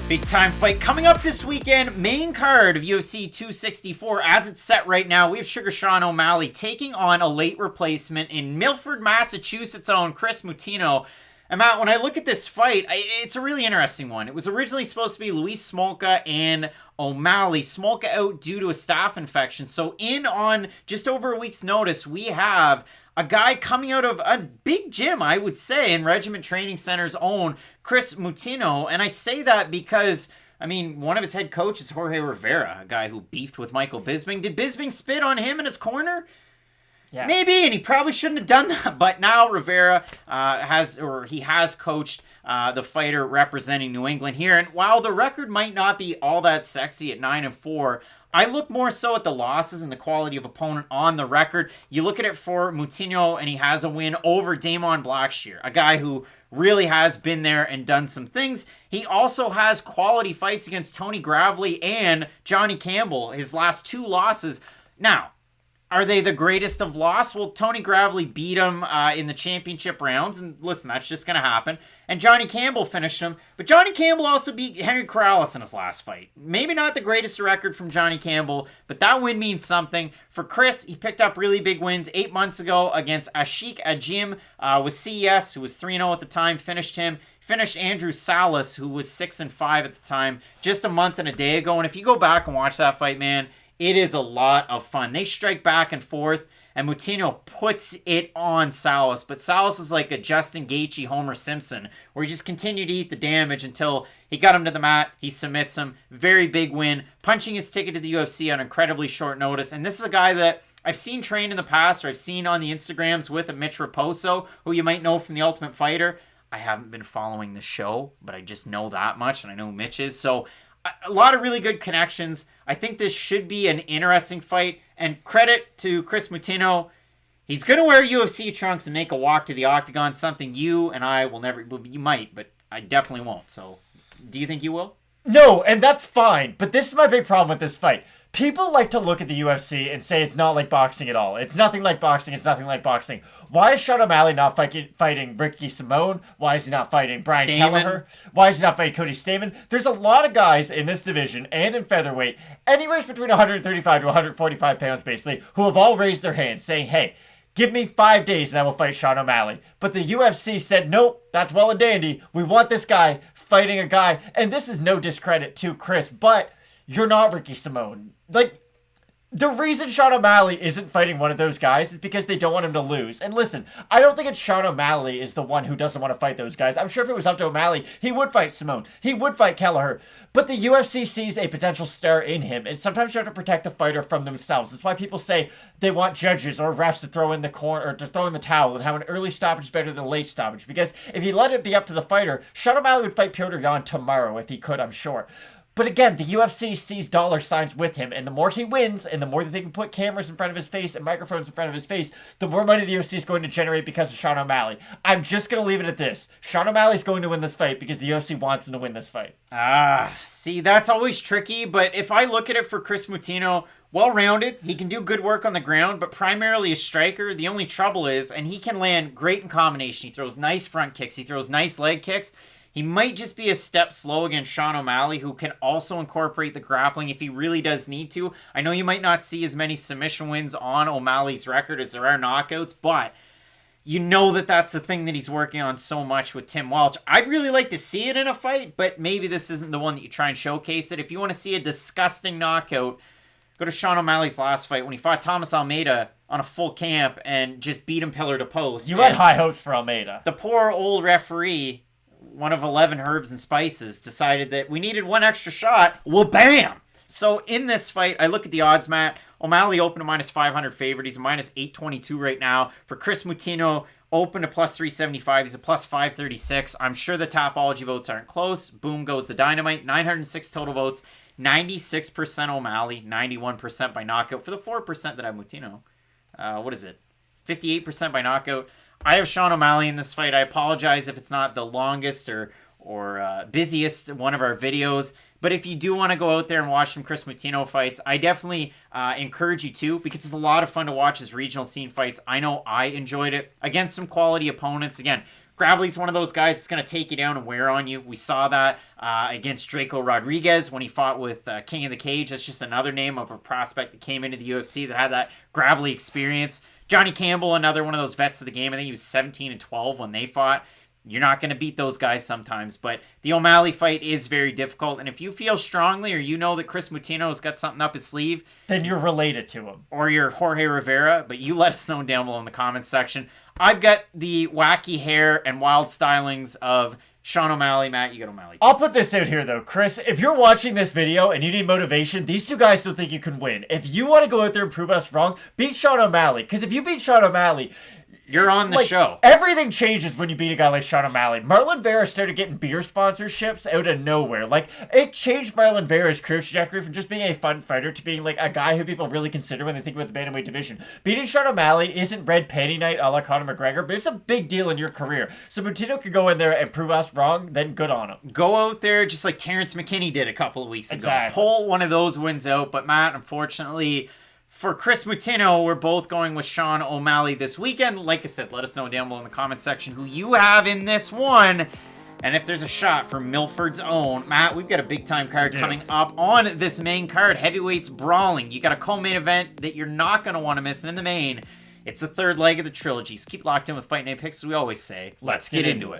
Big time fight coming up this weekend. Main card of UFC 264 as it's set right now. We have Sugar Sean O'Malley taking on a late replacement in Milford, Massachusetts' own Kris Moutinho. And Matt, when I look at this fight, it's a really interesting one. It was originally supposed to be Louis Smolka and O'Malley. Smolka out due to a staph infection. So in on just over a week's notice, we have a guy coming out of a big gym, I would say, in Regiment Training Center's own Kris Moutinho. And I say that because, one of his head coaches, Jorge Rivera, a guy who beefed with Michael Bisping. Did Bisping spit on him in his corner? Yeah. Maybe, and he probably shouldn't have done that. But now Rivera has coached the fighter representing New England here. And while the record might not be all that sexy at 9-4, I look more so at the losses and the quality of opponent on the record. You look at it for Moutinho, and he has a win over Damon Blackshear, a guy who really has been there and done some things. He also has quality fights against Tony Gravely and Johnny Campbell, his last two losses. Now, are they the greatest of loss? Well, Tony Gravely beat him in the championship rounds, and listen, that's just going to happen. And Johnny Campbell finished him, but Johnny Campbell also beat Henry Corrales in his last fight. Maybe not the greatest record from Johnny Campbell, but that win means something. For Kris, he picked up really big wins 8 months ago against Ashik Ajim with CES, who was 3-0 at the time, finished him. Finished Andrew Salas, who was 6-5 at the time, just a month and a day ago. And if you go back and watch that fight, man, it is a lot of fun. They strike back and forth, and Moutinho puts it on Salas. But Salas was like a Justin Gaethje, Homer Simpson, where he just continued to eat the damage until he got him to the mat. He submits him. Very big win. Punching his ticket to the UFC on incredibly short notice. And this is a guy that I've seen train in the past, or I've seen on the Instagrams with a Mitch Raposo, who you might know from The Ultimate Fighter. I haven't been following the show, but I just know that much, and I know who Mitch is. So a lot of really good connections. I think this should be an interesting fight. And credit to Kris Moutinho. He's going to wear UFC trunks and make a walk to the octagon, something you and I will never... Well, you might, but I definitely won't. So, do you think you will? No, and that's fine. But this is my big problem with this fight. People like to look at the UFC and say it's not like boxing at all. It's nothing like boxing. It's nothing like boxing. Why is Sean O'Malley not fighting Ricky Simone? Why is he not fighting Brian Kelleher? Why is he not fighting Cody Stamann? There's a lot of guys in this division and in featherweight, anywhere between 135 to 145 pounds basically, who have all raised their hands saying, hey, give me 5 days and I will fight Sean O'Malley. But the UFC said, nope, that's well and dandy. We want this guy fighting a guy. And this is no discredit to Kris, but you're not Ricky Simone. Like, the reason Sean O'Malley isn't fighting one of those guys is because they don't want him to lose. And listen, I don't think it's Sean O'Malley is the one who doesn't want to fight those guys. I'm sure if it was up to O'Malley, he would fight Simone. He would fight Kelleher. But the UFC sees a potential star in him. And sometimes you have to protect the fighter from themselves. That's why people say they want judges or refs to throw in the corner or to throw in the towel and have an early stoppage is better than a late stoppage. Because if you let it be up to the fighter, Sean O'Malley would fight Petr Yan tomorrow if he could, I'm sure. But again, the UFC sees dollar signs with him, and the more he wins, and the more that they can put cameras in front of his face and microphones in front of his face, the more money the UFC is going to generate because of Sean O'Malley. I'm just going to leave it at this. Sean O'Malley's going to win this fight because the UFC wants him to win this fight. See, that's always tricky, but if I look at it for Kris Moutinho, well-rounded, he can do good work on the ground, but primarily a striker. The only trouble is, and he can land great in combination. He throws nice front kicks. He throws nice leg kicks. He might just be a step slow against Sean O'Malley, who can also incorporate the grappling if he really does need to. I know you might not see as many submission wins on O'Malley's record as there are knockouts, but you know that that's the thing that he's working on so much with Tim Welch. I'd really like to see it in a fight, but maybe this isn't the one that you try and showcase it. If you want to see a disgusting knockout, go to Sean O'Malley's last fight when he fought Thomas Almeida on a full camp and just beat him pillar to post. You had high hopes for Almeida. The poor old referee, one of 11 herbs and spices, decided that we needed one extra shot. Well, bam! So in this fight, I look at the odds, Matt. O'Malley open to minus 500 favorite. He's a minus 822 right now. For Kris Moutinho, open to plus 375. He's a plus 536. I'm sure the Topology votes aren't close. Boom goes the dynamite. 906 total votes. 96% O'Malley. 91% by knockout. For the 4% that I have Moutinho, what is it? 58% by knockout. I have Sean O'Malley in this fight. I apologize if it's not the longest or busiest one of our videos. But if you do want to go out there and watch some Kris Moutinho fights, I definitely encourage you to, because it's a lot of fun to watch his regional scene fights. I know I enjoyed it against some quality opponents. Again, Gravely's one of those guys that's going to take you down and wear on you. We saw that against Draco Rodriguez when he fought with King of the Cage. That's just another name of a prospect that came into the UFC that had that Gravely experience. Johnny Campbell, another one of those vets of the game. I think he was 17-12 when they fought. You're not going to beat those guys sometimes, but the O'Malley fight is very difficult. And if you feel strongly or you know that Kris Moutinho has got something up his sleeve, then you're related to him. Or you're Jorge Rivera, but you let us know down below in the comments section. I've got the wacky hair and wild stylings of Sean O'Malley. Matt, you got O'Malley. I'll put this out here, though. Chris, if you're watching this video and you need motivation, these two guys don't think you can win. If you want to go out there and prove us wrong, beat Sean O'Malley. Because if you beat Sean O'Malley, you're on the show. Everything changes when you beat a guy like Sean O'Malley. Marlon Vera started getting beer sponsorships out of nowhere. Like, it changed Marlon Vera's career trajectory from just being a fun fighter to being, like, a guy who people really consider when they think about the bantamweight division. Beating Sean O'Malley isn't red panty night a la Conor McGregor, but it's a big deal in your career. So Moutinho could go in there and prove us wrong, then good on him. Go out there just like Terrence McKinney did a couple of weeks ago. Exactly. Pull one of those wins out. But Matt, unfortunately, for Kris Moutinho, we're both going with Sean O'Malley this weekend. Like I said, let us know down below in the comment section who you have in this one. And if there's a shot for Milford's own. Matt, we've got a big-time card coming up on this main card. Heavyweights brawling. You got a co-main event that you're not going to want to miss. And in the main, it's the third leg of the trilogy. So keep locked in with Fight Night Picks, as we always say. Let's get into it.